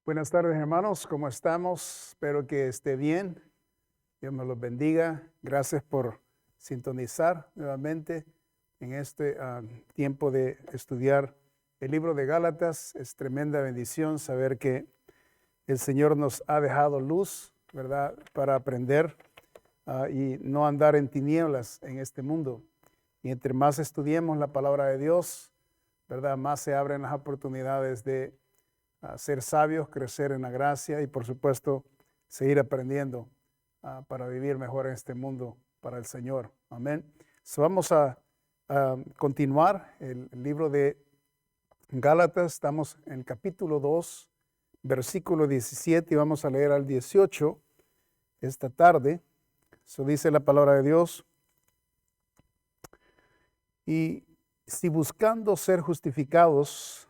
Buenas tardes, hermanos. ¿Cómo estamos? Espero que esté bien. Dios me los bendiga. Gracias por sintonizar nuevamente en este tiempo de estudiar el libro de Gálatas. Es tremenda bendición saber que el Señor nos ha dejado luz, ¿verdad? Para aprender y no andar en tinieblas en este mundo. Y entre más estudiemos la palabra de Dios, ¿verdad? Más se abren las oportunidades de ser sabios, crecer en la gracia y por supuesto seguir aprendiendo para vivir mejor en este mundo para el Señor. Amén. So, vamos a continuar el libro de Gálatas. Estamos en el capítulo 2, versículo 17 y vamos a leer al 18 esta tarde. Eso dice la palabra de Dios. Y si buscando ser justificados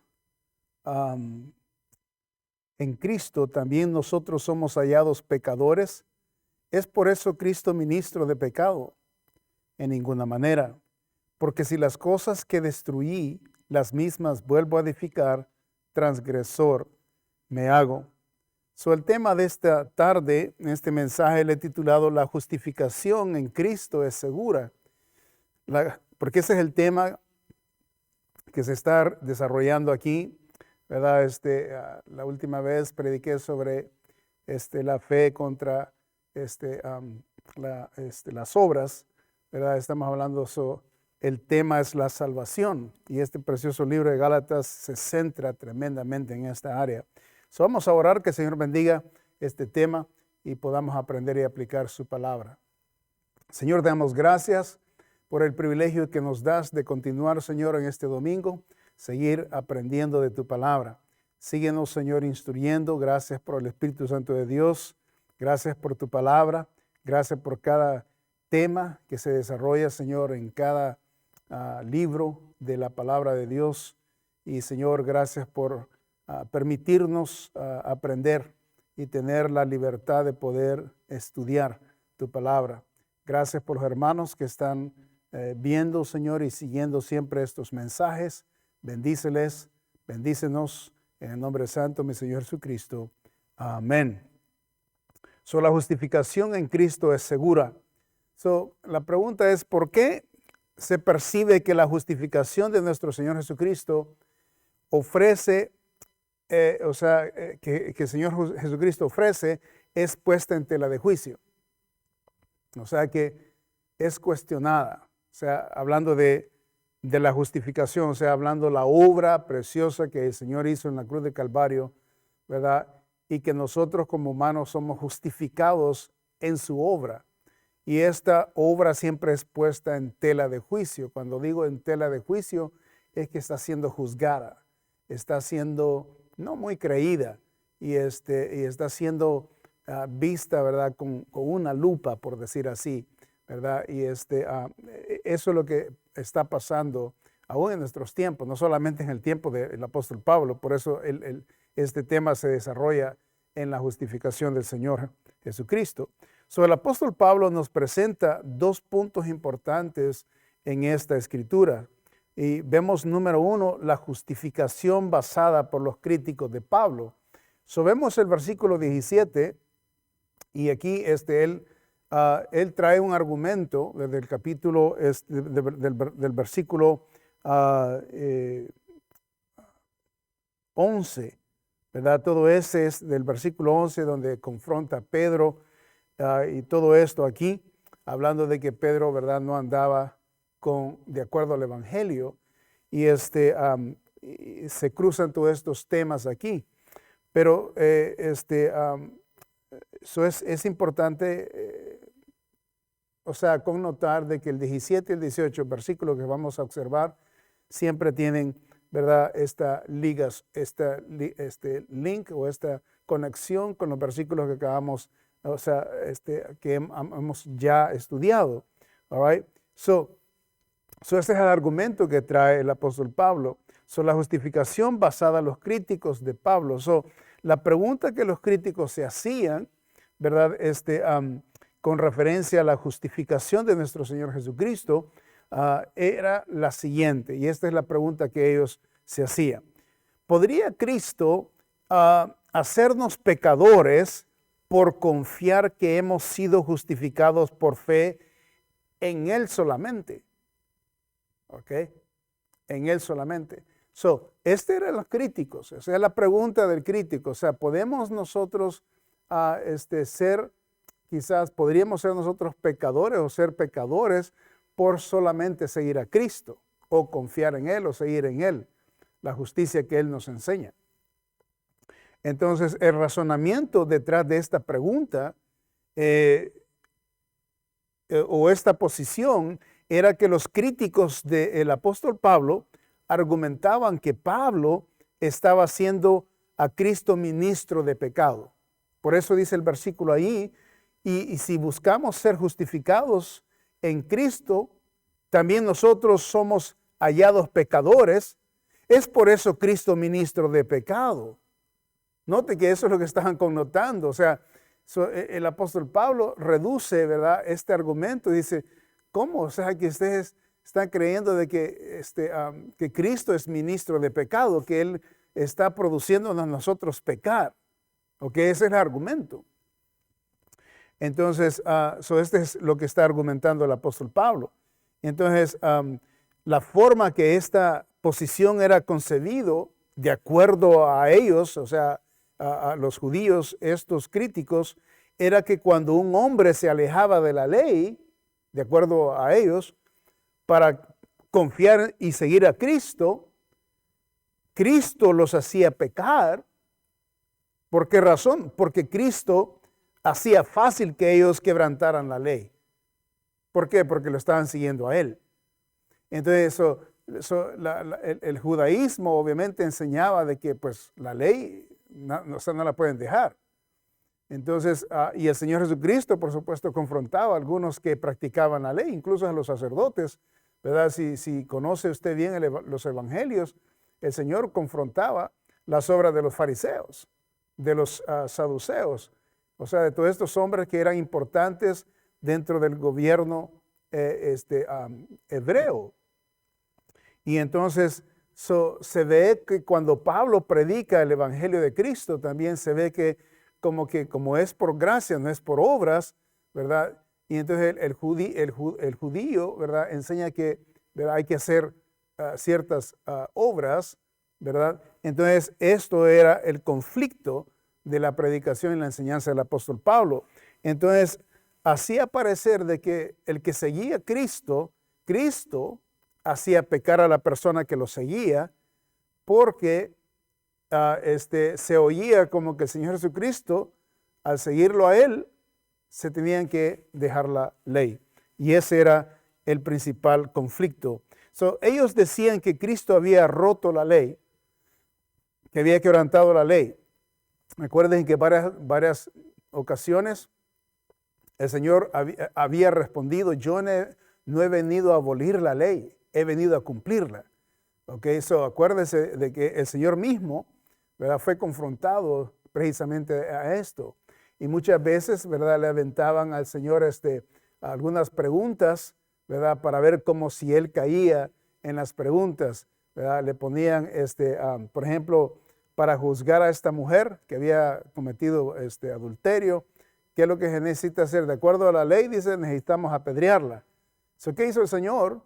en Cristo también nosotros somos hallados pecadores, ¿es por eso Cristo ministro de pecado? En ninguna manera, porque si las cosas que destruí, las mismas vuelvo a edificar, transgresor me hago. El tema de esta tarde, en este mensaje le he titulado La justificación en Cristo es segura, porque ese es el tema que se está desarrollando aquí, ¿verdad? La última vez prediqué sobre la fe contra las obras, ¿verdad? Estamos hablando sobre el tema es la salvación y este precioso libro de Gálatas se centra tremendamente en esta área. Vamos a orar que el Señor bendiga este tema y podamos aprender y aplicar su palabra. Señor, te damos gracias por el privilegio que nos das de continuar, Señor, en este domingo, seguir aprendiendo de tu palabra. Síguenos, Señor, instruyendo. Gracias por el Espíritu Santo de Dios. Gracias por tu palabra. Gracias por cada tema que se desarrolla, Señor, en cada libro de la palabra de Dios. Y, Señor, gracias por permitirnos aprender y tener la libertad de poder estudiar tu palabra. Gracias por los hermanos que están viendo, Señor, y siguiendo siempre estos mensajes. Bendíceles, bendícenos en el nombre santo de mi Señor Jesucristo. Amén. La justificación en Cristo es segura. La pregunta es, ¿por qué se percibe que la justificación de nuestro Señor Jesucristo ofrece, que el Señor Jesucristo ofrece es puesta en tela de juicio? O sea, que es cuestionada. O sea, hablando de la justificación, o sea, hablando la obra preciosa que el Señor hizo en la cruz de Calvario, ¿verdad? Y que nosotros como humanos somos justificados en su obra. Y esta obra siempre es puesta en tela de juicio. Cuando digo en tela de juicio, es que está siendo juzgada, está siendo no muy creída y está siendo vista, ¿verdad? Con una lupa, por decir así, ¿verdad? Y eso es lo que está pasando aún en nuestros tiempos, no solamente en el tiempo del apóstol Pablo. Por eso este tema se desarrolla en la justificación del Señor Jesucristo. El apóstol Pablo nos presenta dos puntos importantes en esta escritura. Y vemos, número uno, la justificación basada por los críticos de Pablo. Vemos el versículo 17 y aquí él trae un argumento desde el capítulo, del versículo 11, ¿verdad? Todo ese es del versículo 11 donde confronta a Pedro y todo esto aquí, hablando de que Pedro, ¿verdad?, no andaba de acuerdo al Evangelio y y se cruzan todos estos temas aquí. Pero es importante, connotar de que el 17 y el 18 versículos que vamos a observar siempre tienen, ¿verdad?, esta link o esta conexión con los versículos que acabamos, que hemos ya estudiado. All right? Ese es el argumento que trae el apóstol Pablo. La justificación basada en los críticos de Pablo. La pregunta que los críticos se hacían, ¿verdad?, con referencia a la justificación de nuestro Señor Jesucristo, era la siguiente, y esta es la pregunta que ellos se hacían. ¿Podría Cristo hacernos pecadores por confiar que hemos sido justificados por fe en Él solamente. ¿Ok? En Él solamente. Eran los críticos. Esa es la pregunta del crítico. O sea, ¿podemos nosotros podríamos ser nosotros pecadores o ser pecadores por solamente seguir a Cristo o confiar en Él o seguir en Él, la justicia que Él nos enseña? Entonces, el razonamiento detrás de esta pregunta o esta posición era que los críticos del apóstol Pablo argumentaban que Pablo estaba haciendo a Cristo ministro de pecado. Por eso dice el versículo ahí, y si buscamos ser justificados en Cristo, también nosotros somos hallados pecadores. Es por eso Cristo ministro de pecado. Note que eso es lo que estaban connotando. O sea, el apóstol Pablo reduce, ¿verdad?, este argumento y dice, ¿cómo? O sea, que ustedes están creyendo de que Cristo es ministro de pecado, que Él está produciéndonos a nosotros pecar. ¿Ok? Ese es el argumento. Entonces, este es lo que está argumentando el apóstol Pablo. Entonces, la forma que esta posición era concebido, de acuerdo a ellos, o sea, a los judíos, estos críticos, era que cuando un hombre se alejaba de la ley, de acuerdo a ellos, para confiar y seguir a Cristo, Cristo los hacía pecar. ¿Por qué razón? Porque Cristo hacía fácil que ellos quebrantaran la ley. ¿Por qué? Porque lo estaban siguiendo a Él. Entonces, el judaísmo obviamente enseñaba de que pues la ley no la pueden dejar. Entonces, y el Señor Jesucristo, por supuesto, confrontaba a algunos que practicaban la ley, incluso a los sacerdotes, ¿verdad? Si conoce usted bien los evangelios, el Señor confrontaba las obras de los fariseos, de los saduceos, o sea, de todos estos hombres que eran importantes dentro del gobierno hebreo. Y entonces se ve que cuando Pablo predica el evangelio de Cristo, también se ve que como es por gracia, no es por obras, ¿verdad? Y entonces el judío, ¿verdad?, enseña que, ¿verdad?, hay que hacer ciertas obras, ¿verdad? Entonces esto era el conflicto de la predicación y la enseñanza del apóstol Pablo. Entonces hacía parecer de que el que seguía a Cristo hacía pecar a la persona que lo seguía, porque se oía como que el Señor Jesucristo, al seguirlo a Él, se tenían que dejar la ley. Y ese era el principal conflicto. Ellos decían que Cristo había roto la ley, que había quebrantado la ley. Recuerden que varias ocasiones el Señor había respondido, yo no he venido a abolir la ley, he venido a cumplirla. Okay, acuérdense de que el Señor mismo, ¿verdad?, fue confrontado precisamente a esto. Y muchas veces, ¿verdad?, le aventaban al Señor algunas preguntas, ¿verdad?, para ver como si Él caía en las preguntas, ¿verdad? Le ponían, por ejemplo, para juzgar a esta mujer que había cometido adulterio, ¿qué es lo que se necesita hacer? De acuerdo a la ley, dice, necesitamos apedrearla. ¿Qué hizo el Señor?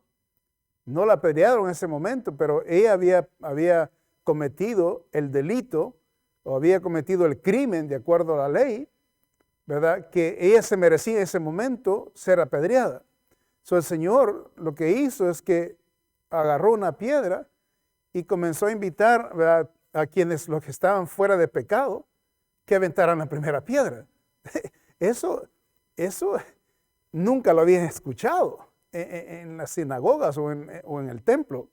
No la apedrearon en ese momento, pero ella había cometido el delito o había cometido el crimen de acuerdo a la ley, ¿verdad?, que ella se merecía en ese momento ser apedreada. El Señor lo que hizo es que agarró una piedra y comenzó a invitar, ¿verdad?, a los que estaban fuera de pecado que aventaran la primera piedra. Eso nunca lo habían escuchado en las sinagogas o en el templo.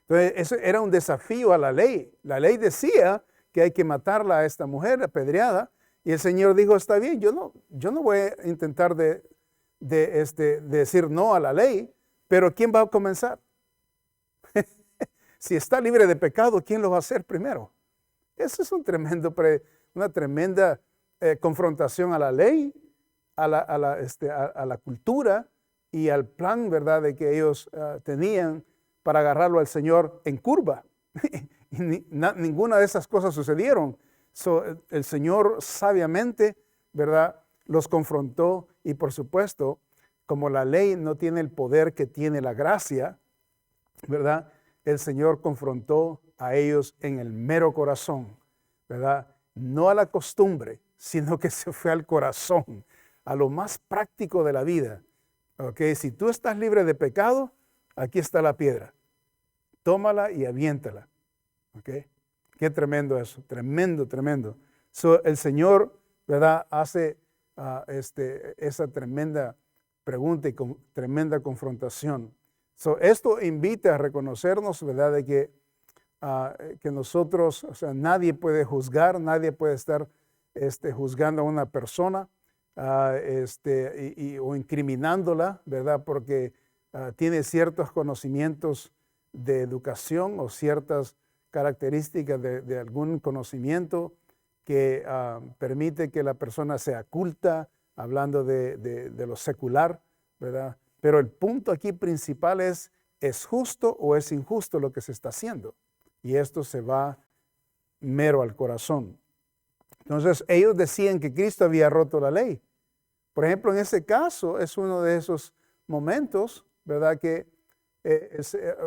Entonces, eso era un desafío a la ley. La ley decía que hay que matarla a esta mujer apedreada, y el Señor dijo, está bien, yo no voy a intentar de decir no a la ley, pero ¿quién va a comenzar? Si está libre de pecado, ¿quién lo va a hacer primero? Eso es una tremenda confrontación a la ley, a la cultura y al plan, ¿verdad?, de que ellos tenían para agarrarlo al Señor en curva. Y ninguna de esas cosas sucedieron. So, el Señor sabiamente, ¿verdad?, los confrontó y por supuesto, como la ley no tiene el poder que tiene la gracia, ¿verdad?, el Señor confrontó a ellos en el mero corazón, ¿verdad? No a la costumbre, sino que se fue al corazón, a lo más práctico de la vida. ¿Ok? Si tú estás libre de pecado, aquí está la piedra. Tómala y aviéntala. ¿Ok? Qué tremendo eso, tremendo, tremendo. So, el Señor, ¿verdad?, hace esa tremenda pregunta y tremenda confrontación. So, esto invita a reconocernos, ¿verdad?, de que nosotros, o sea, nadie puede juzgar, nadie puede estar juzgando a una persona o incriminándola, ¿verdad?, porque tiene ciertos conocimientos de educación o ciertas características de algún conocimiento que permite que la persona sea culta, hablando de lo secular, ¿verdad? Pero el punto aquí principal ¿es justo o es injusto lo que se está haciendo? Y esto se va mero al corazón. Entonces, ellos decían que Cristo había roto la ley. Por ejemplo, en ese caso, es uno de esos momentos, ¿verdad?, que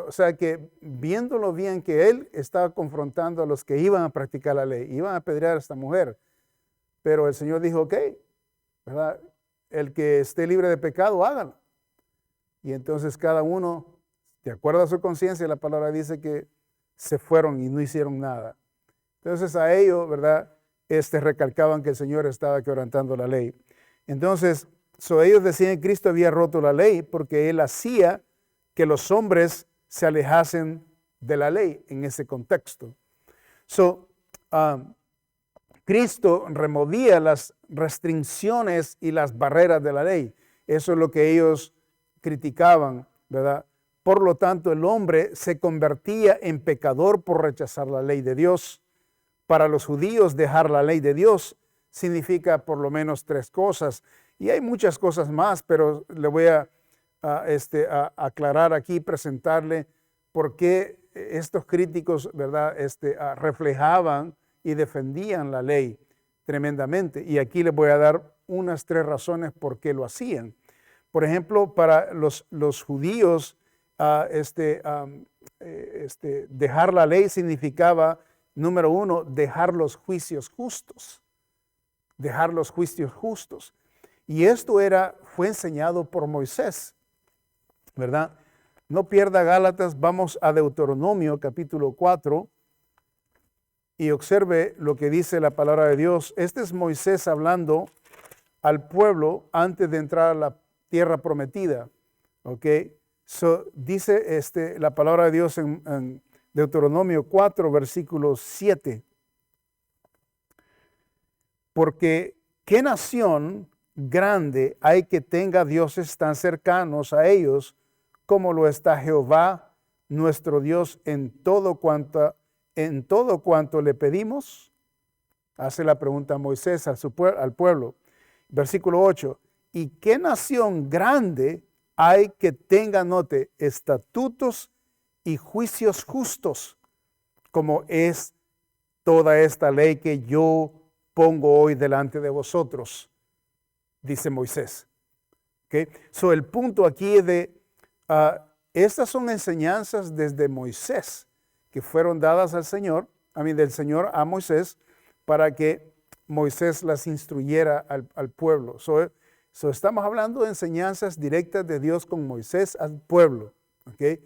o sea, que viéndolo bien que él estaba confrontando a los que iban a practicar la ley, iban a apedrear a esta mujer, pero el Señor dijo, ok, ¿verdad?, el que esté libre de pecado, hágalo. Y entonces cada uno, de acuerdo a su conciencia, la palabra dice que se fueron y no hicieron nada. Entonces a ellos, ¿verdad?, recalcaban que el Señor estaba quebrantando la ley. Entonces, ellos decían que Cristo había roto la ley porque Él hacía que los hombres se alejasen de la ley en ese contexto. Cristo removía las restricciones y las barreras de la ley. Eso es lo que ellos criticaban, ¿verdad? Por lo tanto, el hombre se convertía en pecador por rechazar la ley de Dios. Para los judíos, dejar la ley de Dios significa por lo menos tres cosas. Y hay muchas cosas más, pero le voy a aclarar aquí, presentarle por qué estos críticos, ¿verdad?, reflejaban y defendían la ley tremendamente. Y aquí les voy a dar unas tres razones por qué lo hacían. Por ejemplo, para los judíos, dejar la ley significaba, número uno, dejar los juicios justos. Dejar los juicios justos. Y esto fue enseñado por Moisés, ¿verdad? No pierda Gálatas, vamos a Deuteronomio capítulo 4 y observe lo que dice la palabra de Dios. Este es Moisés hablando al pueblo antes de entrar a la tierra prometida, ¿ok? Dice la palabra de Dios en Deuteronomio 4, versículo 7. Porque ¿qué nación grande hay que tenga dioses tan cercanos a ellos como lo está Jehová, nuestro Dios, en todo cuanto le pedimos? Hace la pregunta Moisés al pueblo. Versículo 8. ¿Y qué nación grande hay que tenga, note, estatutos y juicios justos, como es toda esta ley que yo pongo hoy delante de vosotros? Dice Moisés. ¿Okay? El punto aquí es estas son enseñanzas desde Moisés que fueron dadas al Señor, del Señor a Moisés, para que Moisés las instruyera al pueblo. Estamos hablando de enseñanzas directas de Dios con Moisés al pueblo. ¿Okay?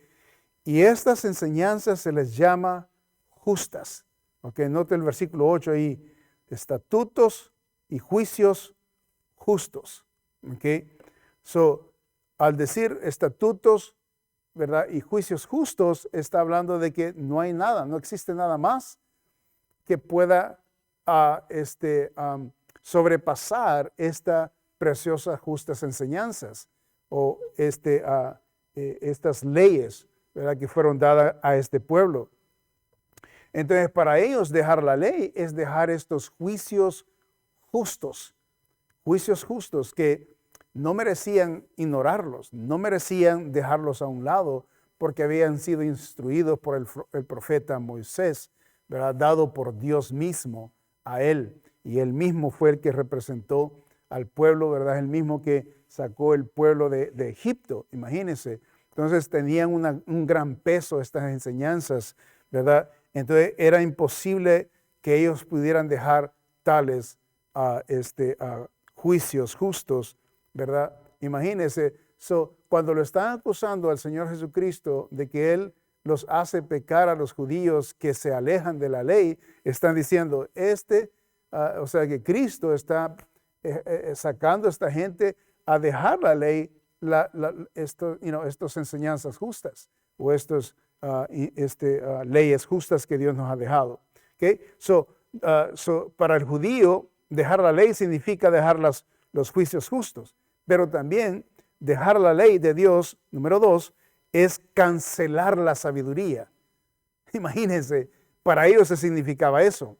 Y estas enseñanzas se les llama justas. ¿Okay? Note el versículo 8 ahí, estatutos y juicios justos. ¿Okay? Al decir estatutos, ¿verdad?, y juicios justos, está hablando de que no hay nada, no existe nada más que pueda sobrepasar estas preciosas, justas enseñanzas o estas leyes, ¿verdad?, que fueron dadas a este pueblo. Entonces, para ellos dejar la ley es dejar estos juicios justos que no merecían ignorarlos, no merecían dejarlos a un lado porque habían sido instruidos por el profeta Moisés, ¿verdad?, dado por Dios mismo a él. Y él mismo fue el que representó al pueblo, ¿verdad? El mismo que sacó el pueblo de Egipto, imagínense. Entonces tenían un gran peso estas enseñanzas, ¿verdad? Entonces era imposible que ellos pudieran dejar tales juicios justos, ¿verdad? Imagínense, cuando lo están acusando al Señor Jesucristo de que Él los hace pecar a los judíos que se alejan de la ley, están diciendo, o sea que Cristo está sacando a esta gente a dejar la ley, estas enseñanzas justas o estas leyes justas que Dios nos ha dejado. Okay? Para el judío, dejar la ley significa dejar los juicios justos, pero también dejar la ley de Dios, número 2, es cancelar la sabiduría. Imagínense, para ellos se significaba eso.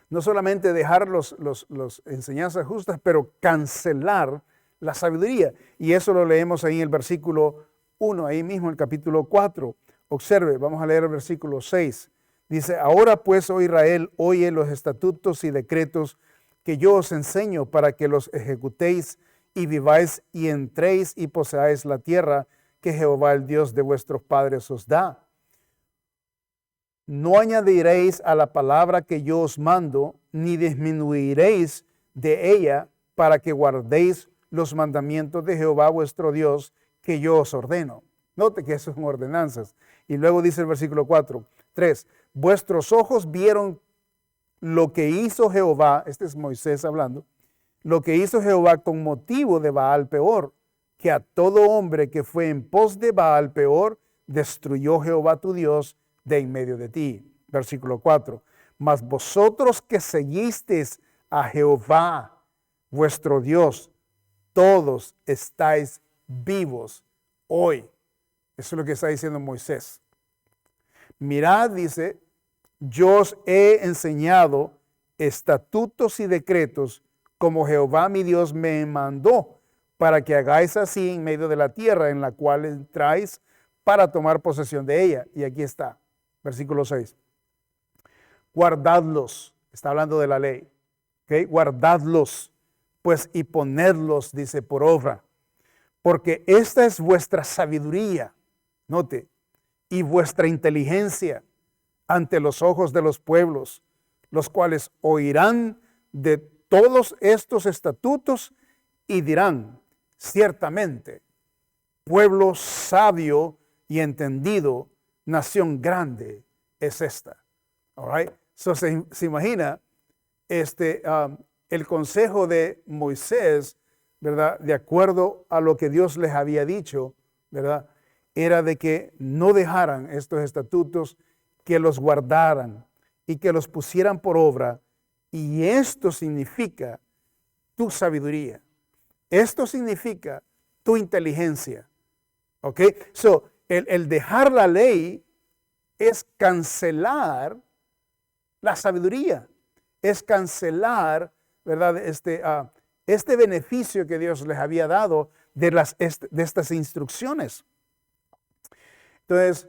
No solamente dejar los enseñanzas justas, pero cancelar la sabiduría. Y eso lo leemos ahí en el versículo 1, ahí mismo en el capítulo 4. Observe, vamos a leer el versículo 6. Dice, ahora pues, oh Israel, oye los estatutos y decretos que yo os enseño para que los ejecutéis y viváis y entréis y poseáis la tierra que Jehová, el Dios de vuestros padres, os da. No añadiréis a la palabra que yo os mando, ni disminuiréis de ella para que guardéis los mandamientos de Jehová vuestro Dios que yo os ordeno. Note que eso son ordenanzas. Y luego dice el versículo 3, vuestros ojos vieron lo que hizo Jehová, este es Moisés hablando, lo que hizo Jehová con motivo de Baal Peor, que a todo hombre que fue en pos de Baal Peor, destruyó Jehová tu Dios de en medio de ti. Versículo 4. Mas vosotros que seguisteis a Jehová, vuestro Dios, todos estáis vivos hoy. Eso es lo que está diciendo Moisés. Mirad, dice, yo os he enseñado estatutos y decretos como Jehová mi Dios me mandó, para que hagáis así en medio de la tierra en la cual entráis para tomar posesión de ella. Y aquí está. Versículo 6. Guardadlos, está hablando de la ley, ¿okay? Guardadlos, pues, y ponedlos, dice, por obra, porque esta es vuestra sabiduría, note, y vuestra inteligencia ante los ojos de los pueblos, los cuales oirán de todos estos estatutos y dirán, ciertamente, pueblo sabio y entendido, nación grande es esta. All right? So, se imagina el consejo de Moisés, ¿verdad? De acuerdo a lo que Dios les había dicho, ¿verdad? Era de que no dejaran estos estatutos, que los guardaran y que los pusieran por obra. Y esto significa tu sabiduría. Esto significa tu inteligencia. ¿Ok? So, el dejar la ley es cancelar la sabiduría, es cancelar, ¿verdad? Este beneficio que Dios les había dado de estas instrucciones. Entonces,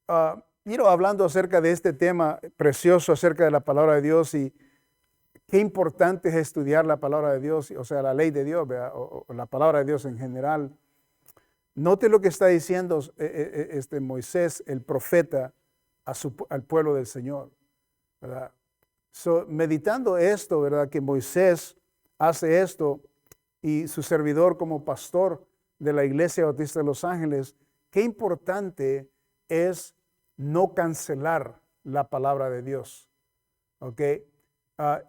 hablando acerca de este tema precioso, acerca de la palabra de Dios y qué importante es estudiar la palabra de Dios, o sea, la ley de Dios, o la palabra de Dios en general. Note lo que está diciendo Moisés, el profeta, al pueblo del Señor, ¿verdad? Meditando esto, ¿verdad? Que Moisés hace esto y su servidor como pastor de la Iglesia Bautista de Los Ángeles, qué importante es no cancelar la palabra de Dios, ¿ok?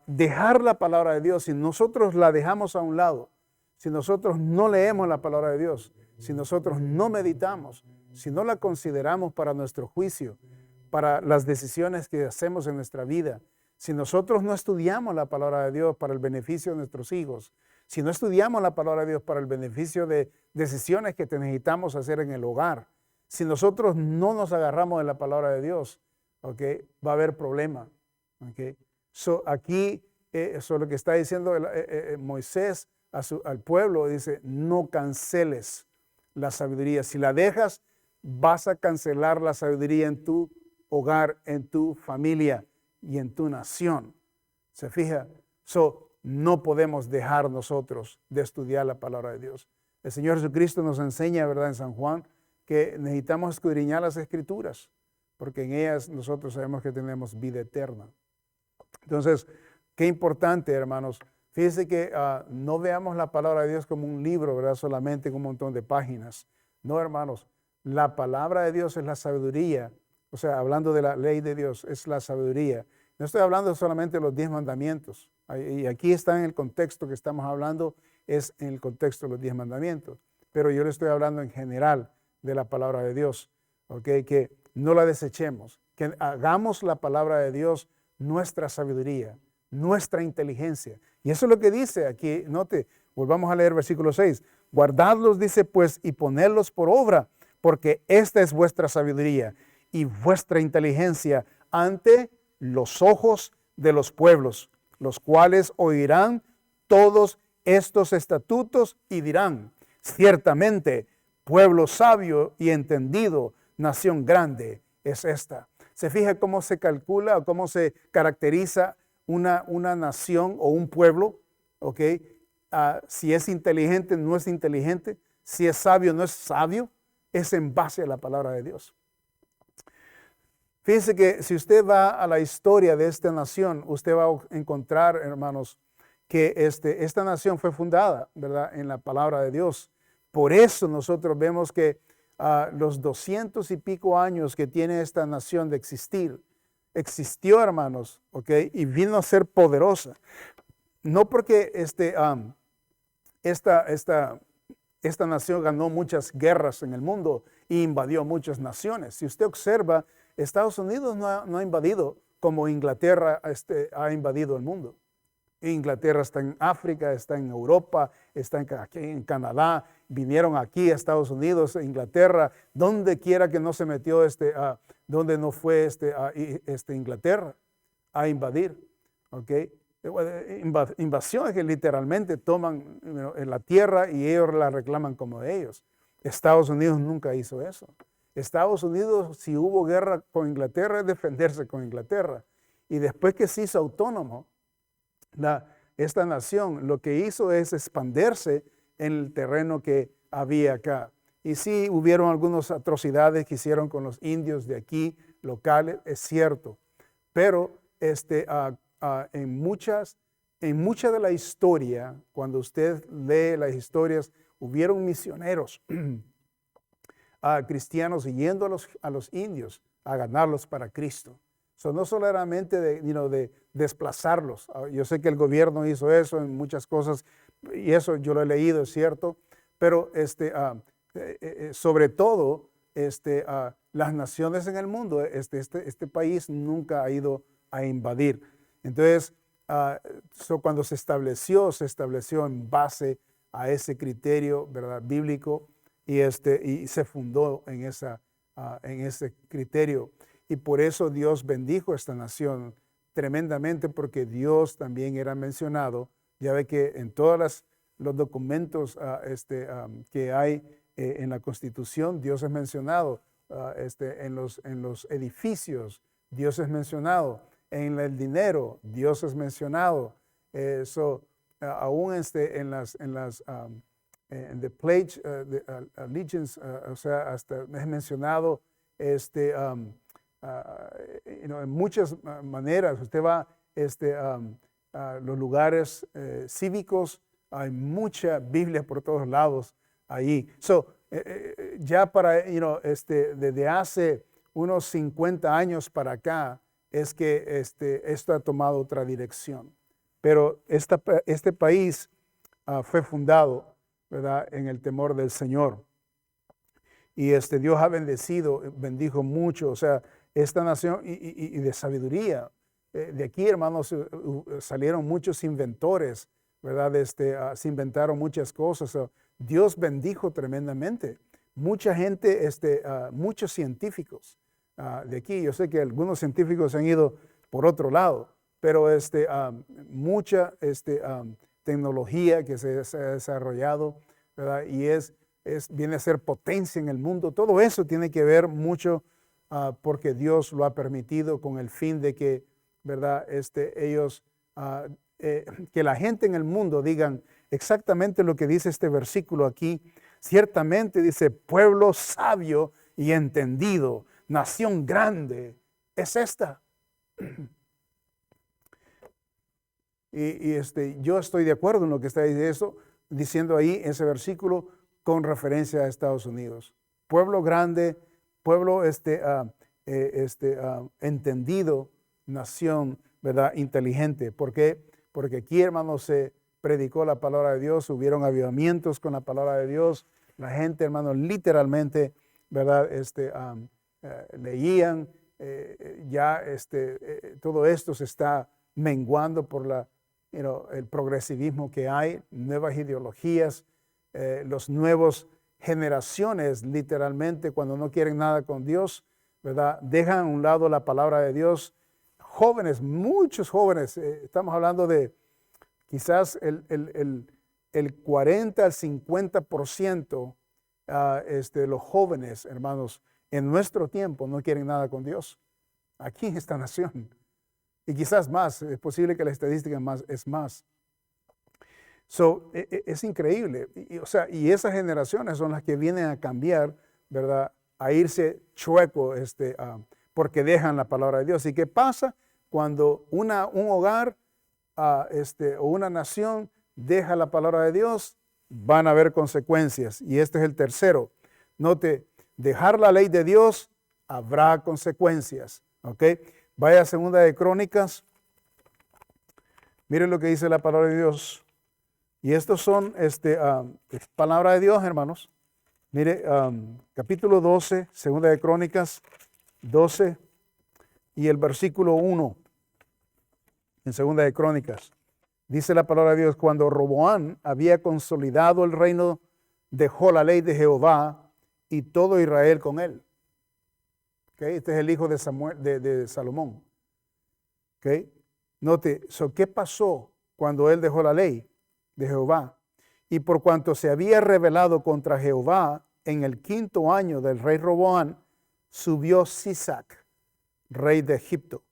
Dejar la palabra de Dios, si nosotros la dejamos a un lado, si nosotros no leemos la palabra de Dios, si nosotros no meditamos, si no la consideramos para nuestro juicio, para las decisiones que hacemos en nuestra vida, si nosotros no estudiamos la palabra de Dios para el beneficio de nuestros hijos, si no estudiamos la palabra de Dios para el beneficio de decisiones que necesitamos hacer en el hogar, si nosotros no nos agarramos de la palabra de Dios, ¿okay? Va a haber problema. ¿Okay? Aquí, lo que está diciendo Moisés al pueblo, dice, no canceles la sabiduría. Si la dejas, vas a cancelar la sabiduría en tu hogar, en tu familia y en tu nación. ¿Se fija? No podemos dejar nosotros de estudiar la palabra de Dios. El Señor Jesucristo nos enseña, ¿verdad?, en San Juan, que necesitamos escudriñar las Escrituras, porque en ellas nosotros sabemos que tenemos vida eterna. Entonces, qué importante, hermanos. Fíjense que no veamos la palabra de Dios como un libro, ¿verdad?, solamente con un montón de páginas. No, hermanos, la palabra de Dios es la sabiduría. O sea, hablando de la ley de Dios, es la sabiduría. No estoy hablando solamente de los 10 mandamientos. Y aquí está en el contexto que estamos hablando, es en el contexto de los 10 mandamientos. Pero yo le estoy hablando en general de la palabra de Dios. ¿Ok? Que no la desechemos. Que hagamos la palabra de Dios nuestra sabiduría, nuestra inteligencia. Y eso es lo que dice aquí. Note, volvamos a leer versículo 6. Guardadlos, dice pues, y ponedlos por obra, porque esta es vuestra sabiduría y vuestra inteligencia ante los ojos de los pueblos, los cuales oirán todos estos estatutos y dirán, ciertamente, pueblo sabio y entendido, nación grande es esta. ¿Se fija cómo se calcula o cómo se caracteriza una nación o un pueblo? ¿Ok? Si es inteligente, no es inteligente. Si es sabio, no es sabio. Es en base a la palabra de Dios. Fíjense que si usted va a la historia de esta nación, usted va a encontrar, hermanos, que esta nación fue fundada, ¿verdad?, en la palabra de Dios. Por eso nosotros vemos que los 200 y pico años que tiene esta nación de existir, existió, hermanos, ¿ok? Y vino a ser poderosa. No porque esta nación ganó muchas guerras en el mundo e invadió muchas naciones. Si usted observa, Estados Unidos no ha invadido como Inglaterra ha invadido el mundo. Inglaterra está en África, está en Europa, está aquí en Canadá, vinieron aquí a Estados Unidos, Inglaterra, donde quiera que no se metió donde no fue Inglaterra a invadir. ¿Okay? Invasión es que literalmente toman en la tierra y ellos la reclaman como de ellos. Estados Unidos nunca hizo eso. Estados Unidos, si hubo guerra con Inglaterra, es defenderse con Inglaterra. Y después que se hizo autónomo, esta nación lo que hizo es expandirse en el terreno que había acá. Y sí hubieron algunas atrocidades que hicieron con los indios de aquí, locales, es cierto. Pero en mucha de la historia, cuando usted lee las historias, hubieron misioneros cristianos yendo a los indios a ganarlos para Cristo. No solamente de desplazarlos. Yo sé que el gobierno hizo eso en muchas cosas y eso yo lo he leído, es cierto, pero sobre todo las naciones en el mundo, este país nunca ha ido a invadir. Entonces, cuando se estableció en base a ese criterio, ¿verdad?, bíblico y se fundó en ese criterio. Y por eso Dios bendijo a esta nación tremendamente, porque Dios también era mencionado. Ya ve que en todos los documentos que hay en la Constitución, Dios es mencionado. En los edificios, Dios es mencionado. En el dinero, Dios es mencionado. Aún en the Pledge de Allegiance, o sea, hasta es mencionado en muchas maneras. Usted va a los lugares cívicos, hay mucha Biblia por todos lados ahí. Ya desde hace unos 50 años para acá es que esto ha tomado otra dirección. Pero este país fue fundado, ¿verdad?, en el temor del Señor. Y Dios ha bendijo mucho, o sea, esta nación y de sabiduría. De aquí, hermanos, salieron muchos inventores, ¿verdad? Se inventaron muchas cosas. Dios bendijo tremendamente. Mucha gente, muchos científicos de aquí. Yo sé que algunos científicos han ido por otro lado, pero mucha tecnología que se ha desarrollado, ¿verdad? Y viene a ser potencia en el mundo. Todo eso tiene que ver mucho porque Dios lo ha permitido con el fin de que, ¿verdad?, ellos que la gente en el mundo digan exactamente lo que dice este versículo aquí. Ciertamente dice, pueblo sabio y entendido, nación grande, es esta. Yo estoy de acuerdo en lo que está diciendo ahí ese versículo con referencia a Estados Unidos. Pueblo grande, pueblo entendido, nación, ¿verdad? Inteligente. ¿Por qué? Porque aquí, hermanos, se predicó la palabra de Dios, hubieron avivamientos con la palabra de Dios. La gente, hermanos, literalmente, ¿verdad? Leían. Todo esto se está menguando por el progresivismo que hay, nuevas ideologías, los nuevos generaciones, literalmente, cuando no quieren nada con Dios, ¿verdad? Dejan a un lado la palabra de Dios. Jóvenes, muchos jóvenes, estamos hablando de quizás el 40 al 50% de los jóvenes, hermanos, en nuestro tiempo no quieren nada con Dios. Aquí en esta nación. Y quizás más, es posible que la estadística es más. Es increíble. Y esas generaciones son las que vienen a cambiar, ¿verdad? A irse chueco, porque dejan la palabra de Dios. ¿Y qué pasa cuando un hogar o una nación deja la palabra de Dios? Van a haber consecuencias. Y este es el tercero. Note, dejar la ley de Dios, habrá consecuencias. ¿Ok? Vaya a Segunda de Crónicas. Miren lo que dice la palabra de Dios. Y estos son palabra de Dios, hermanos. Mire, capítulo 12, Segunda de Crónicas 12 y el versículo 1 en Segunda de Crónicas. Dice la palabra de Dios, cuando Roboam había consolidado el reino, dejó la ley de Jehová y todo Israel con él. Okay, este es el hijo de Salomón. Okay. Note, ¿qué pasó cuando él dejó la ley de Jehová? Y por cuanto se había rebelado contra Jehová en el 5º año del rey Roboam, subió Sisac, rey de Egipto,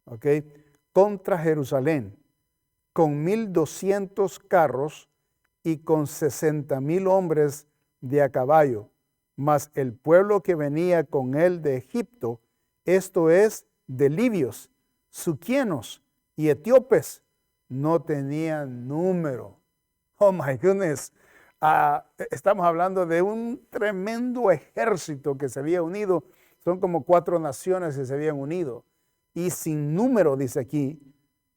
okay, contra Jerusalén, con 1,200 carros y con 60,000 hombres de a caballo. Mas el pueblo que venía con él de Egipto, esto es, de libios, suquienos y etíopes, no tenían número. Oh my goodness. Estamos hablando de un tremendo ejército que se había unido. Son como 4 naciones que se habían unido. Y sin número, dice aquí,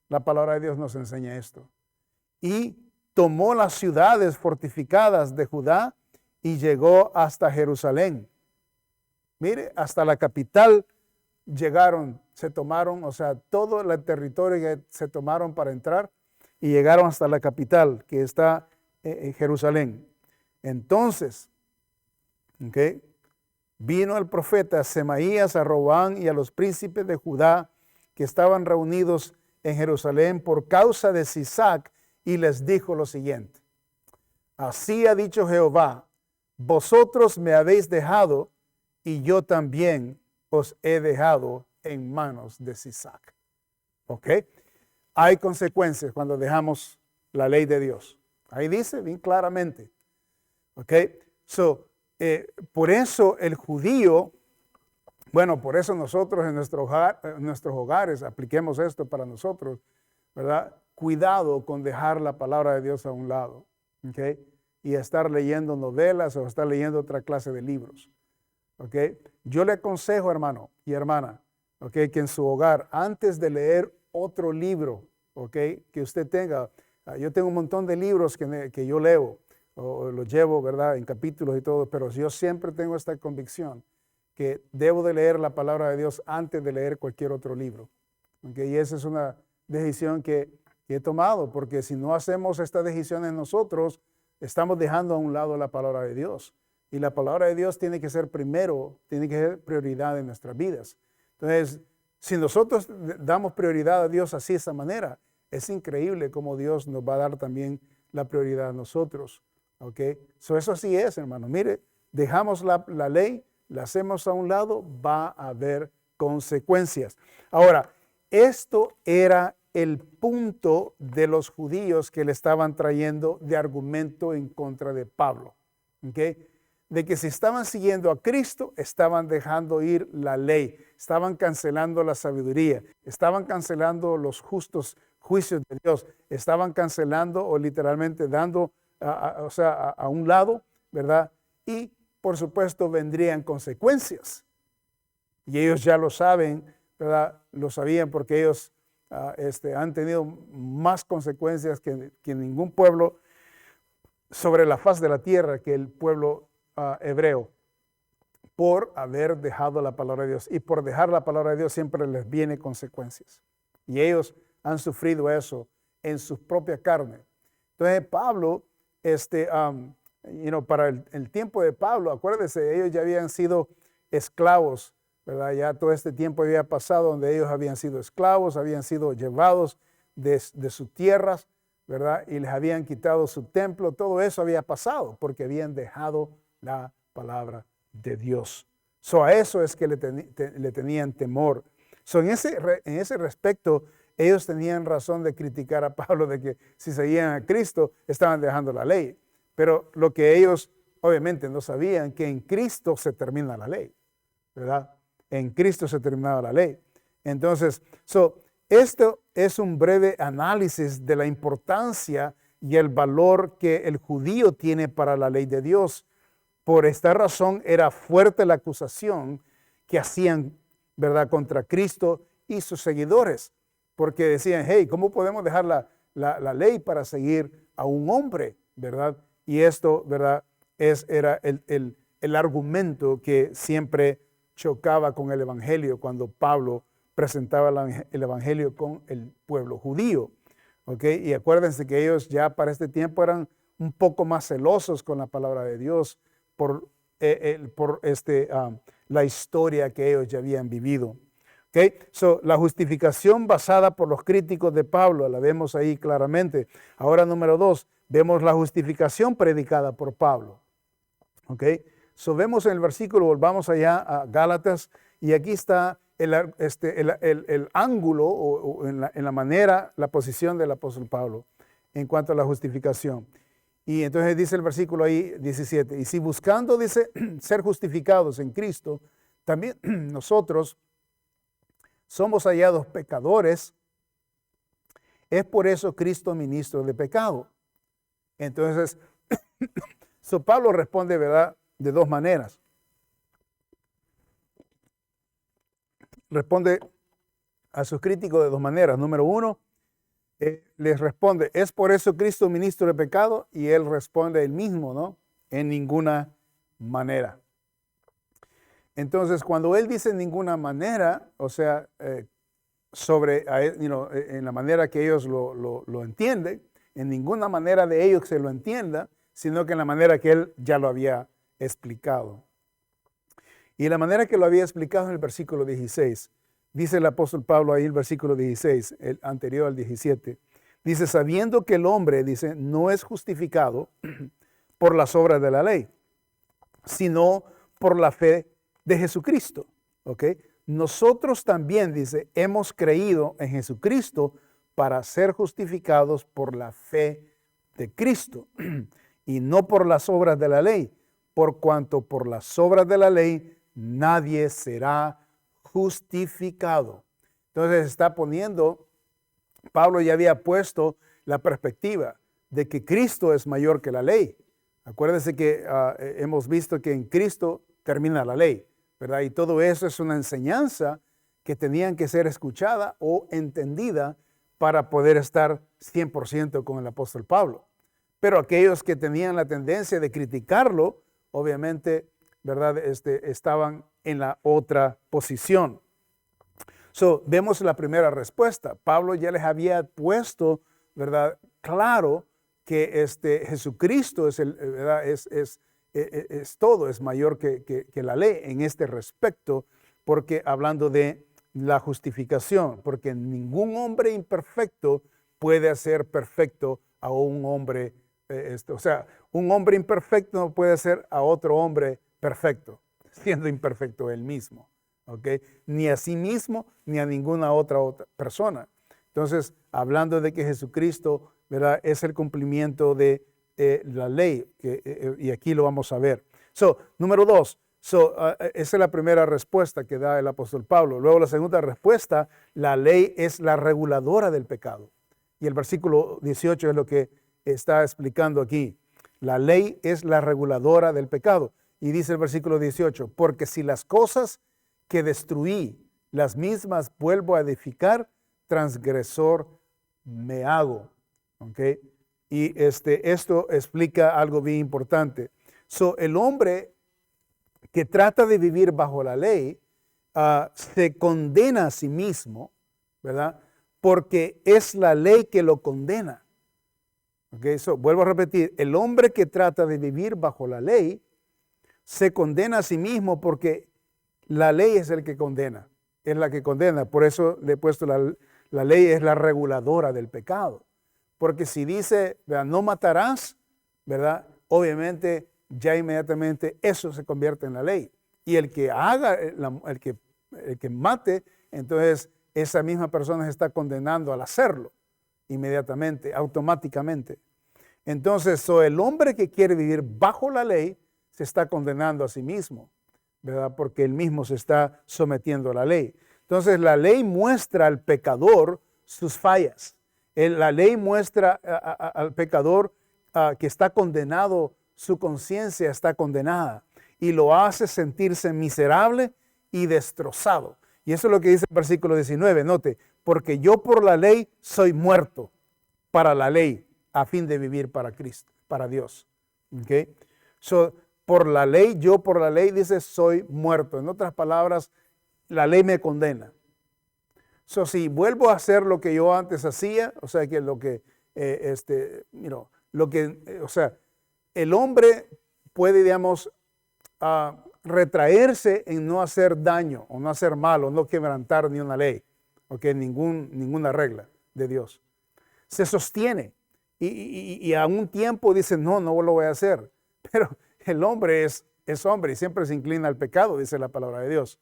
la palabra de Dios nos enseña esto. Y tomó las ciudades fortificadas de Judá y llegó hasta Jerusalén. Mire, hasta la capital llegaron, se tomaron, o sea, todo el territorio que se tomaron para entrar y llegaron hasta la capital que está en Jerusalén. Entonces, okay, vino el profeta Semaías a Roboam y a los príncipes de Judá que estaban reunidos en Jerusalén por causa de Sisac y les dijo lo siguiente: así ha dicho Jehová, vosotros me habéis dejado y yo también os he dejado en manos de Sisac. ¿Ok? Hay consecuencias cuando dejamos la ley de Dios. Ahí dice bien claramente. ¿Ok? Por eso el judío, bueno, por eso nosotros en nuestros hogares apliquemos esto para nosotros, ¿verdad? Cuidado con dejar la palabra de Dios a un lado. ¿Ok? Y estar leyendo novelas o estar leyendo otra clase de libros. ¿Okay? Yo le aconsejo, hermano y hermana, ¿okay?, que en su hogar, antes de leer otro libro, ¿okay?, que usted tenga, yo tengo un montón de libros que yo leo, o los llevo, ¿verdad?, en capítulos y todo, pero yo siempre tengo esta convicción que debo de leer la palabra de Dios antes de leer cualquier otro libro. ¿Okay? Y esa es una decisión que he tomado, porque si no hacemos esta decisión en nosotros, estamos dejando a un lado la palabra de Dios. Y la palabra de Dios tiene que ser primero, tiene que ser prioridad en nuestras vidas. Entonces, si nosotros damos prioridad a Dios así de esa manera, es increíble cómo Dios nos va a dar también la prioridad a nosotros. ¿Ok? Eso así es, hermano. Mire, dejamos la ley, la hacemos a un lado, va a haber consecuencias. Ahora, esto era el punto de los judíos que le estaban trayendo de argumento en contra de Pablo. ¿Okay? De que si estaban siguiendo a Cristo, estaban dejando ir la ley, estaban cancelando la sabiduría, estaban cancelando los justos juicios de Dios, estaban cancelando o literalmente dando a un lado, ¿verdad? Y por supuesto vendrían consecuencias. Y ellos ya lo saben, ¿verdad? Lo sabían porque ellos han tenido más consecuencias que ningún pueblo sobre la faz de la tierra, que el pueblo hebreo, por haber dejado la palabra de Dios. Y por dejar la palabra de Dios siempre les viene consecuencias. Y ellos han sufrido eso en su propia carne. Entonces Pablo, para el tiempo de Pablo, acuérdense, ellos ya habían sido esclavos, ¿verdad? Ya todo este tiempo había pasado donde ellos habían sido esclavos, habían sido llevados de sus tierras, ¿verdad? Y les habían quitado su templo. Todo eso había pasado porque habían dejado la palabra de Dios. A eso es que le tenían temor. En ese respecto, ellos tenían razón de criticar a Pablo de que si seguían a Cristo, estaban dejando la ley. Pero lo que ellos obviamente no sabían, que en Cristo se termina la ley, ¿verdad? En Cristo se terminaba la ley. Entonces, esto es un breve análisis de la importancia y el valor que el judío tiene para la ley de Dios. Por esta razón era fuerte la acusación que hacían, ¿verdad?, contra Cristo y sus seguidores. Porque decían, hey, ¿cómo podemos dejar la ley para seguir a un hombre, ¿verdad? Y esto, ¿verdad?, era el argumento que siempre chocaba con el evangelio cuando Pablo presentaba el evangelio con el pueblo judío. ¿Okay? Y acuérdense que ellos ya para este tiempo eran un poco más celosos con la palabra de Dios por la historia que ellos ya habían vivido. ¿Okay? La justificación basada por los críticos de Pablo, la vemos ahí claramente. Ahora, número 2, vemos la justificación predicada por Pablo. ¿Okay? Vemos en el versículo, volvamos allá a Gálatas, y aquí está el ángulo o en la manera, la posición del apóstol Pablo en cuanto a la justificación. Y entonces dice el versículo ahí 17, y si buscando, dice, ser justificados en Cristo, también nosotros somos hallados pecadores, es por eso Cristo ministro de pecado. Entonces, Pablo responde, ¿verdad?, de dos maneras. Responde a sus críticos de dos maneras. Número 1, les responde, es por eso Cristo ministro de pecado, y él responde él mismo, ¿no? En ninguna manera. Entonces, cuando él dice en ninguna manera, o sea, en la manera que ellos lo entienden, en ninguna manera de ellos que se lo entienda, sino que en la manera que él ya lo había explicado. Y la manera que lo había explicado en el versículo 16, dice el apóstol Pablo ahí, el versículo 16, el anterior al 17, dice, sabiendo que el hombre, dice, no es justificado por las obras de la ley, sino por la fe de Jesucristo. ¿Ok? Nosotros también, dice, hemos creído en Jesucristo para ser justificados por la fe de Cristo y no por las obras de la ley, por cuanto por las obras de la ley nadie será justificado. Entonces está poniendo, Pablo ya había puesto la perspectiva de que Cristo es mayor que la ley. Acuérdense que hemos visto que en Cristo termina la ley, ¿verdad? Y todo eso es una enseñanza que tenían que ser escuchada o entendida para poder estar 100% con el apóstol Pablo. Pero aquellos que tenían la tendencia de criticarlo, obviamente, ¿verdad?, estaban en la otra posición. Vemos la primera respuesta. Pablo ya les había puesto, ¿verdad?, claro que Jesucristo es todo, es mayor que la ley en este respecto, porque hablando de la justificación, porque ningún hombre imperfecto puede hacer perfecto a un hombre, o sea, un hombre imperfecto no puede hacer a otro hombre perfecto, siendo imperfecto él mismo, ¿ok? Ni a sí mismo, ni a ninguna otra persona. Entonces, hablando de que Jesucristo, ¿verdad?, es el cumplimiento de la ley, y aquí lo vamos a ver. Número 2, esa es la primera respuesta que da el apóstol Pablo. Luego la segunda respuesta, la ley es la reguladora del pecado. Y el versículo 18 es lo que está explicando aquí. La ley es la reguladora del pecado. Y dice el versículo 18, porque si las cosas que destruí, las mismas vuelvo a edificar, transgresor me hago. ¿Okay? Y esto explica algo bien importante. El hombre que trata de vivir bajo la ley se condena a sí mismo, ¿verdad? Porque es la ley que lo condena. Okay? Vuelvo a repetir, el hombre que trata de vivir bajo la ley se condena a sí mismo porque la ley es el que condena, es la que condena. Por eso le he puesto la ley es la reguladora del pecado. Porque si dice, ¿verdad?, no matarás, ¿verdad?, obviamente ya inmediatamente eso se convierte en la ley. Y el que haga, el que mate, entonces esa misma persona se está condenando al hacerlo inmediatamente, automáticamente. Entonces, el hombre que quiere vivir bajo la ley se está condenando a sí mismo, ¿verdad? Porque él mismo se está sometiendo a la ley. Entonces, la ley muestra al pecador sus fallas. La ley muestra al pecador que está condenado, su conciencia está condenada y lo hace sentirse miserable y destrozado. Y eso es lo que dice el versículo 19, note, porque yo por la ley soy muerto para la ley a fin de vivir para Cristo, para Dios. ¿Okay? Por la ley, yo por la ley, dice, soy muerto. En otras palabras, la ley me condena. Si vuelvo a hacer lo que yo antes hacía, o sea, que lo que, el hombre puede, digamos, retraerse en no hacer daño o no hacer mal o no quebrantar ni una ley, ¿okay? Ninguna regla de Dios. Se sostiene y a un tiempo dice, no lo voy a hacer. Pero el hombre es hombre y siempre se inclina al pecado, dice la palabra de Dios.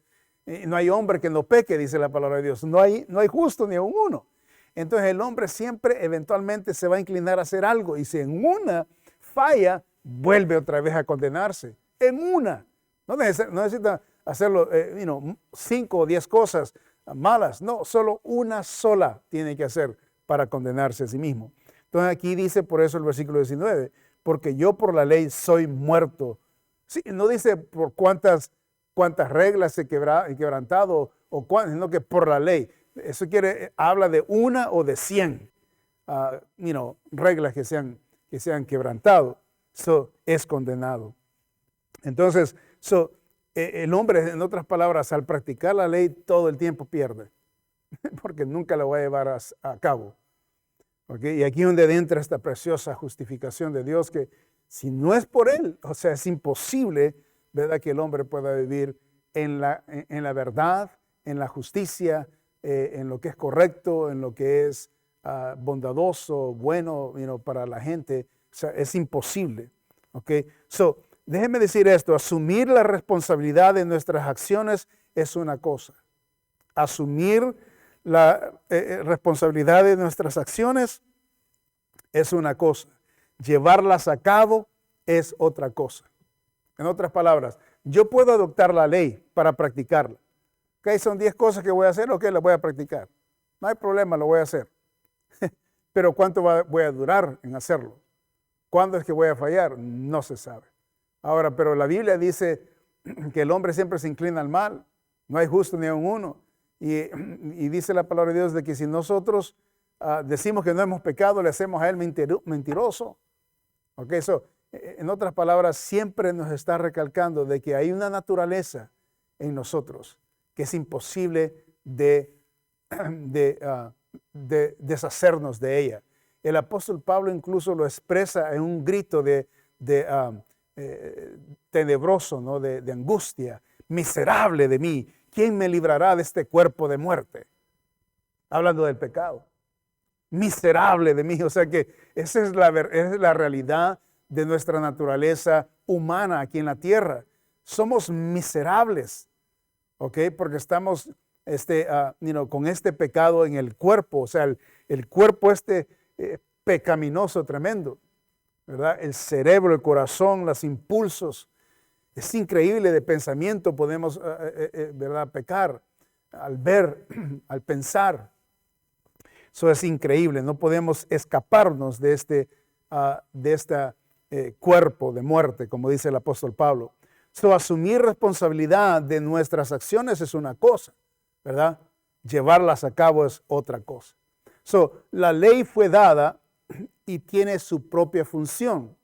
No hay hombre que no peque, dice la palabra de Dios. No hay justo ni aun uno. Entonces el hombre siempre eventualmente se va a inclinar a hacer algo y si en una falla, vuelve otra vez a condenarse. En una. No necesita hacerlo, 5 o 10 cosas malas. No, solo una sola tiene que hacer para condenarse a sí mismo. Entonces aquí dice por eso el versículo 19, porque yo por la ley soy muerto. Sí, no dice por cuántas reglas he quebrantado o cuántas, sino que por la ley. Eso habla de una o de 100 reglas que se han quebrantado. Es condenado. Entonces, el hombre, en otras palabras, al practicar la ley todo el tiempo pierde, porque nunca lo va a llevar a cabo. ¿Okay? Y aquí es donde entra esta preciosa justificación de Dios, que si no es por Él, o sea, es imposible, ¿verdad?, que el hombre pueda vivir en la verdad, en la justicia, en lo que es correcto, en lo que es bondadoso, bueno, para la gente. O sea, es imposible. ¿Okay? Déjeme decir esto, asumir la responsabilidad de nuestras acciones es una cosa. Asumir la responsabilidad de nuestras acciones es una cosa. Llevarlas a cabo es otra cosa. En otras palabras, yo puedo adoptar la ley para practicarla. ¿Okay? Son 10 cosas que voy a hacer, las voy a practicar. No hay problema, lo voy a hacer. Pero ¿cuánto voy a durar en hacerlo? ¿Cuándo es que voy a fallar? No se sabe. Ahora, pero la Biblia dice que el hombre siempre se inclina al mal. No hay justo ni aun uno. Y dice la palabra de Dios de que si nosotros decimos que no hemos pecado, le hacemos a él mentiroso. Okay, en otras palabras, siempre nos está recalcando de que hay una naturaleza en nosotros que es imposible de deshacernos de ella. El apóstol Pablo incluso lo expresa en un grito tenebroso, ¿no? de angustia. Miserable de mí, ¿quién me librará de este cuerpo de muerte? Hablando del pecado. Miserable de mí, o sea que esa es la realidad de nuestra naturaleza humana aquí en la tierra. Somos miserables, ¿ok? Porque estamos con este pecado en el cuerpo, o sea, el cuerpo pecaminoso tremendo, ¿verdad? El cerebro, el corazón, los impulsos. Es increíble de pensamiento podemos, ¿verdad? Pecar al ver, al pensar. Eso es increíble. No podemos escaparnos de este cuerpo de muerte, como dice el apóstol Pablo. Asumir responsabilidad de nuestras acciones es una cosa, ¿verdad? Llevarlas a cabo es otra cosa. La ley fue dada y tiene su propia función.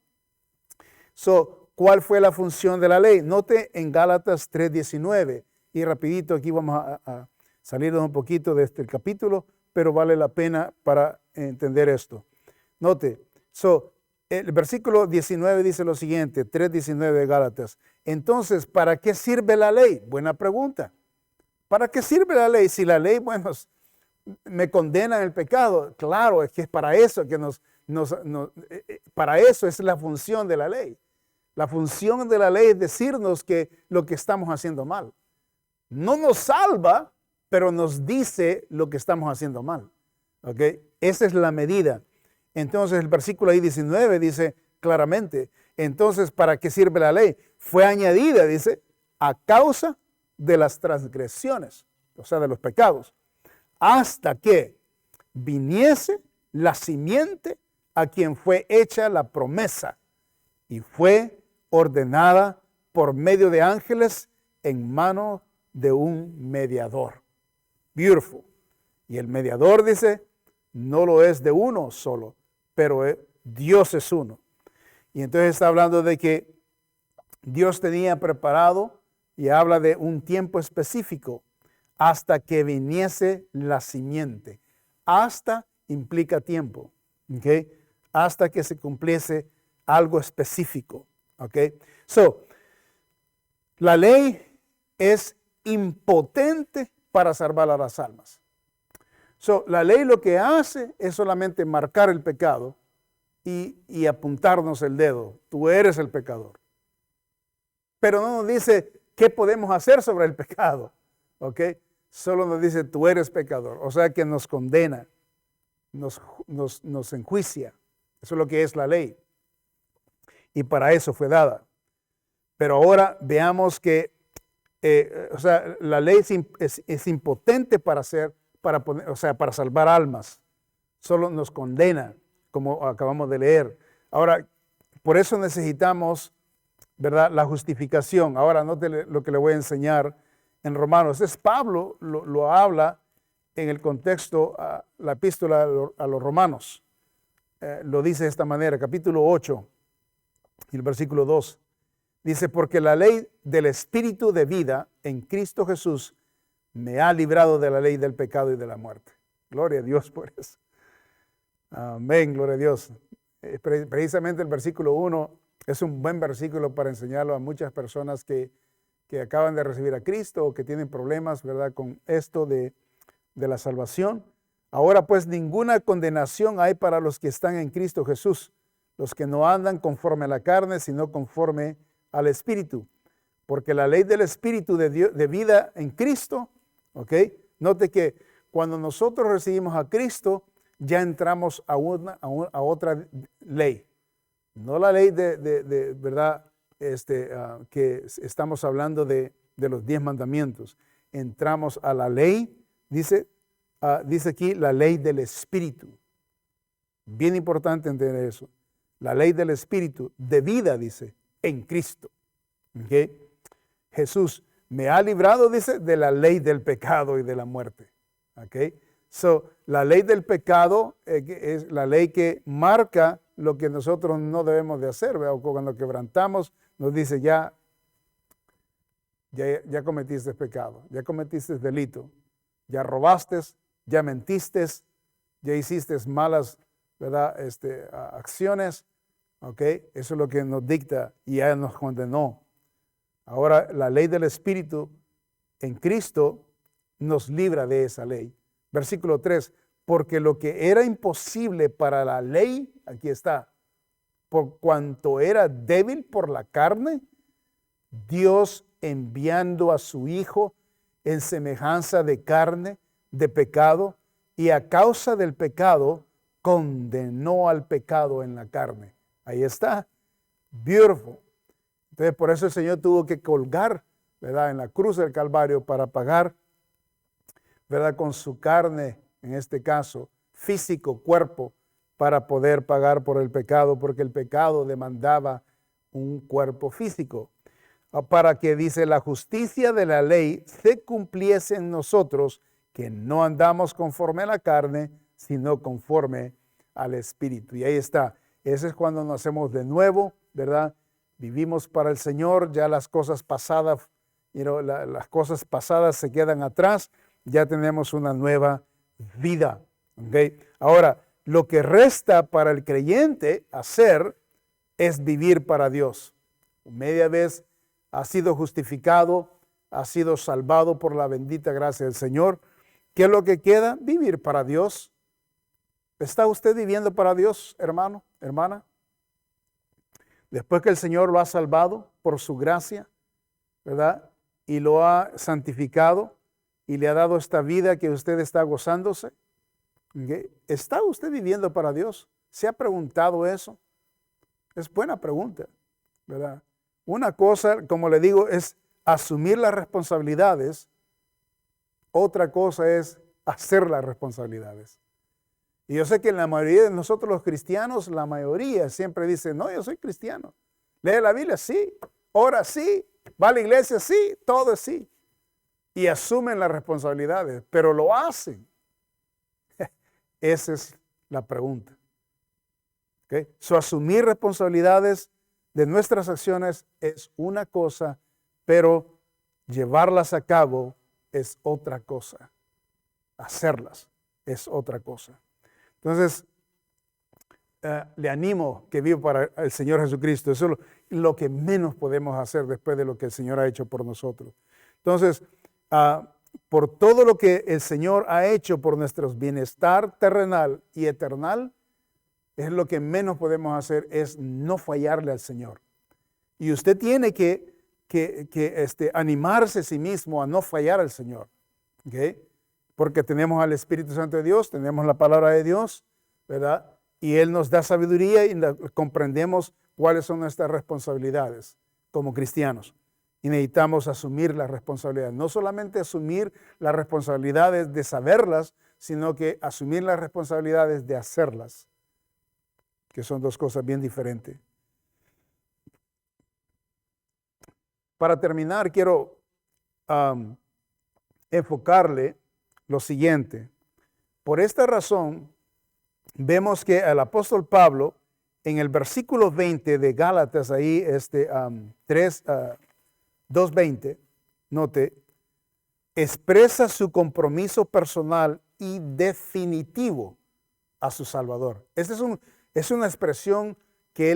¿Cuál fue la función de la ley? Note en Gálatas 3:19, y rapidito aquí vamos a salirnos un poquito de este capítulo, pero vale la pena para entender esto. Note, el versículo 19 dice lo siguiente, 3:19 de Gálatas. Entonces, ¿para qué sirve la ley? Buena pregunta. ¿Para qué sirve la ley? Si la ley, bueno, me condena en el pecado. Claro, es que es para eso que para eso es la función de la ley. La función de la ley es decirnos que lo que estamos haciendo mal. No nos salva, pero nos dice lo que estamos haciendo mal. ¿Ok? Esa es la medida. Entonces el versículo ahí 19 dice claramente, entonces ¿para qué sirve la ley? Fue añadida, dice, a causa de las transgresiones, o sea, de los pecados, hasta que viniese la simiente a quien fue hecha la promesa y fue ordenada por medio de ángeles en mano de un mediador. Beautiful. Y el mediador dice, no lo es de uno solo, pero Dios es uno. Y entonces está hablando de que Dios tenía preparado y habla de un tiempo específico hasta que viniese la simiente. Hasta implica tiempo, ¿ok? Hasta que se cumpliese algo específico, ¿ok? La ley es impotente para salvar a las almas. La ley lo que hace es solamente marcar el pecado y apuntarnos el dedo. Tú eres el pecador. Pero no nos dice qué podemos hacer sobre el pecado. ¿Ok? Solo nos dice tú eres pecador. O sea que nos condena, nos enjuicia. Eso es lo que es la ley. Y para eso fue dada. Pero ahora veamos que la ley es impotente para salvar almas. Solo nos condena, como acabamos de leer. Ahora, por eso necesitamos, ¿verdad?, la justificación. Ahora, note lo que le voy a enseñar en Romanos. Pablo lo habla en el contexto, la epístola a los Romanos. Lo dice de esta manera, capítulo 8, y el versículo 2. Dice, porque la ley del Espíritu de vida en Cristo Jesús me ha librado de la ley del pecado y de la muerte. Gloria a Dios por eso. Amén, gloria a Dios. Precisamente el versículo 1 es un buen versículo para enseñarlo a muchas personas que acaban de recibir a Cristo o que tienen problemas, ¿verdad?, con esto de la salvación. Ahora pues ninguna condenación hay para los que están en Cristo Jesús, los que no andan conforme a la carne, sino conforme al Espíritu. Porque la ley del Espíritu de vida en Cristo, ¿ok? Note que cuando nosotros recibimos a Cristo, ya entramos a otra ley. No la ley de ¿verdad? Que estamos hablando de los 10 mandamientos. Entramos a la ley, dice aquí, la ley del Espíritu. Bien importante entender eso. La ley del Espíritu de vida, dice, en Cristo. ¿Okay? Jesús me ha librado, dice, de la ley del pecado y de la muerte. ¿Okay? La ley del pecado es la ley que marca lo que nosotros no debemos de hacer, ¿verdad? O cuando quebrantamos, nos dice ya cometiste pecado, ya cometiste delito, ya robaste, ya mentiste, ya hiciste malas, ¿verdad? Acciones. ¿Ok? Eso es lo que nos dicta y ya nos condenó. Ahora la ley del Espíritu en Cristo nos libra de esa ley. Versículo 3, porque lo que era imposible para la ley, aquí está, por cuanto era débil por la carne, Dios enviando a su Hijo en semejanza de carne, de pecado, y a causa del pecado condenó al pecado en la carne. Ahí está. Beautiful. Entonces, por eso el Señor tuvo que colgar, ¿verdad?, en la cruz del Calvario para pagar, ¿verdad?, con su carne, en este caso, físico, cuerpo, para poder pagar por el pecado, porque el pecado demandaba un cuerpo físico. Para que, dice, la justicia de la ley se cumpliese en nosotros, que no andamos conforme a la carne, sino conforme al Espíritu. Y ahí está. Ese es cuando nacemos de nuevo, ¿verdad? Vivimos para el Señor, ya las cosas pasadas, las cosas pasadas se quedan atrás, ya tenemos una nueva vida. ¿Okay? Ahora, lo que resta para el creyente hacer es vivir para Dios. Media vez ha sido justificado, ha sido salvado por la bendita gracia del Señor. ¿Qué es lo que queda? Vivir para Dios. ¿Está usted viviendo para Dios, hermano, hermana? Después que el Señor lo ha salvado por su gracia, ¿verdad? Y lo ha santificado y le ha dado esta vida que usted está gozándose. ¿Okay? ¿Está usted viviendo para Dios? ¿Se ha preguntado eso? Es buena pregunta, ¿verdad? Una cosa, como le digo, es asumir las responsabilidades. Otra cosa es hacer las responsabilidades. Y yo sé que la mayoría de nosotros los cristianos, la mayoría siempre dice, no, yo soy cristiano. Lee la Biblia, sí. Ora, sí. Va a la iglesia, sí. Todo es sí. Y asumen las responsabilidades, pero lo hacen. Esa es la pregunta. ¿Okay? So, asumir responsabilidades de nuestras acciones es una cosa, pero llevarlas a cabo es otra cosa. Hacerlas es otra cosa. Entonces, le animo que viva para el Señor Jesucristo. Eso es lo que menos podemos hacer después de lo que el Señor ha hecho por nosotros. Entonces, por todo lo que el Señor ha hecho por nuestro bienestar terrenal y eternal, es lo que menos podemos hacer, es no fallarle al Señor. Y usted tiene que animarse a sí mismo a no fallar al Señor. ¿Okay? Porque tenemos al Espíritu Santo de Dios, tenemos la palabra de Dios, ¿verdad? Y Él nos da sabiduría y comprendemos cuáles son nuestras responsabilidades como cristianos. Y necesitamos asumir las responsabilidades. No solamente asumir las responsabilidades de saberlas, sino que asumir las responsabilidades de hacerlas, que son dos cosas bien diferentes. Para terminar, quiero enfocarle lo siguiente. Por esta razón, vemos que el apóstol Pablo, en el versículo 20 de Gálatas, ahí 2:20, note, expresa su compromiso personal y definitivo a su Salvador. Esta es una expresión que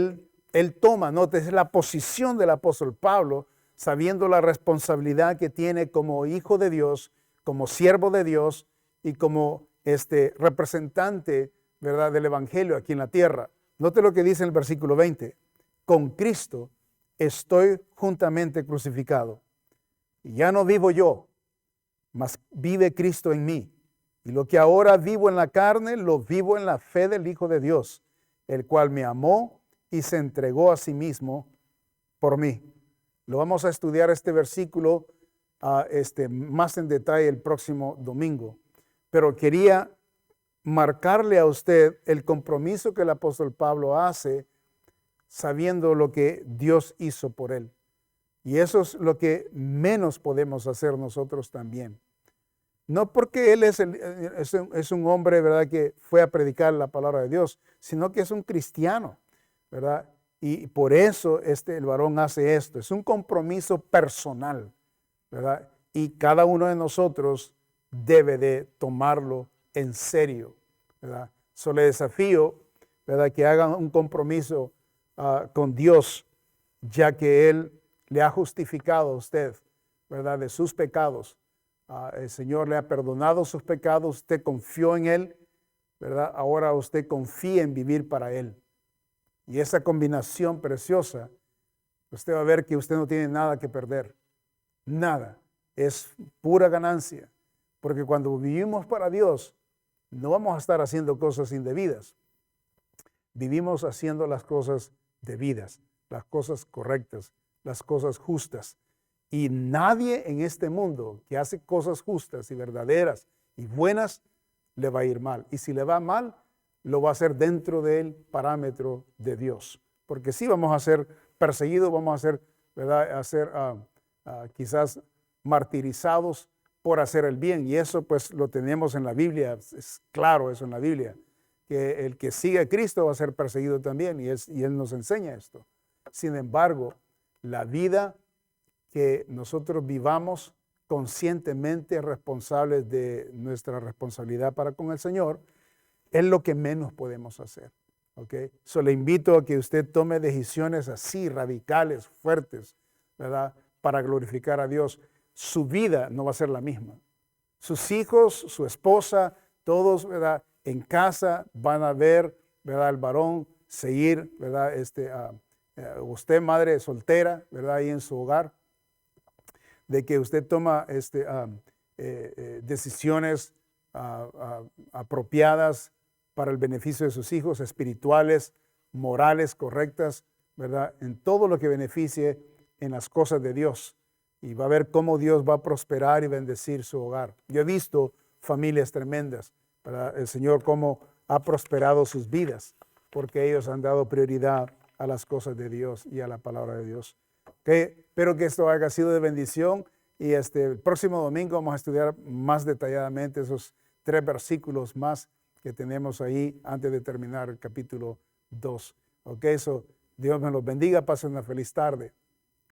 él toma, note, es la posición del apóstol Pablo, sabiendo la responsabilidad que tiene como hijo de Dios, como siervo de Dios y como representante, ¿verdad?, del evangelio aquí en la tierra. Note lo que dice en el versículo 20. Con Cristo estoy juntamente crucificado. Y ya no vivo yo, mas vive Cristo en mí. Y lo que ahora vivo en la carne, lo vivo en la fe del Hijo de Dios, el cual me amó y se entregó a sí mismo por mí. Lo vamos a estudiar este versículo más en detalle el próximo domingo. Pero quería marcarle a usted el compromiso que el apóstol Pablo hace sabiendo lo que Dios hizo por él. Y eso es lo que menos podemos hacer nosotros también. No porque él es un hombre, ¿verdad?, que fue a predicar la palabra de Dios, sino que es un cristiano, ¿verdad? Y por eso el varón hace esto. Es un compromiso personal, ¿verdad? Y cada uno de nosotros debe de tomarlo en serio, ¿verdad? Le desafío, ¿verdad?, que hagan un compromiso con Dios, ya que Él le ha justificado a usted, ¿verdad?, de sus pecados. El Señor le ha perdonado sus pecados, usted confió en Él, ¿verdad? Ahora usted confía en vivir para Él. Y esa combinación preciosa, usted va a ver que usted no tiene nada que perder. Nada. es pura ganancia, porque cuando vivimos para Dios, no vamos a estar haciendo cosas indebidas. Vivimos haciendo las cosas debidas, las cosas correctas, las cosas justas. Y nadie en este mundo que hace cosas justas y verdaderas y buenas, le va a ir mal. Y si le va mal, lo va a hacer dentro del parámetro de Dios. Porque sí vamos a ser perseguidos, vamos a ser, ¿verdad? Quizás martirizados por hacer el bien. Y eso pues lo tenemos en la Biblia, es claro eso en la Biblia, que el que sigue a Cristo va a ser perseguido también, y Él nos enseña esto. Sin embargo, la vida que nosotros vivamos conscientemente responsables de nuestra responsabilidad para con el Señor, es lo que menos podemos hacer. ¿Okay? So, le invito a que usted tome decisiones así, radicales, fuertes, ¿verdad? Para glorificar a Dios. Su vida no va a ser la misma. Sus hijos, su esposa, todos, ¿verdad? En casa van a ver, ¿verdad? Al varón seguir, ¿verdad? Usted, madre soltera, ¿verdad? Ahí en su hogar, de que usted toma decisiones apropiadas para el beneficio de sus hijos, espirituales, morales, correctas, ¿verdad? En todo lo que beneficie en las cosas de Dios. Y va a ver cómo Dios va a prosperar y bendecir su hogar. Yo he visto familias tremendas, ¿verdad? El Señor cómo ha prosperado sus vidas, porque ellos han dado prioridad a las cosas de Dios y a la palabra de Dios. Okay. Espero que esto haya sido de bendición, y el próximo domingo vamos a estudiar más detalladamente esos 3 versículos más que tenemos ahí antes de terminar el capítulo 2. Ok, Dios me los bendiga, pasen una feliz tarde.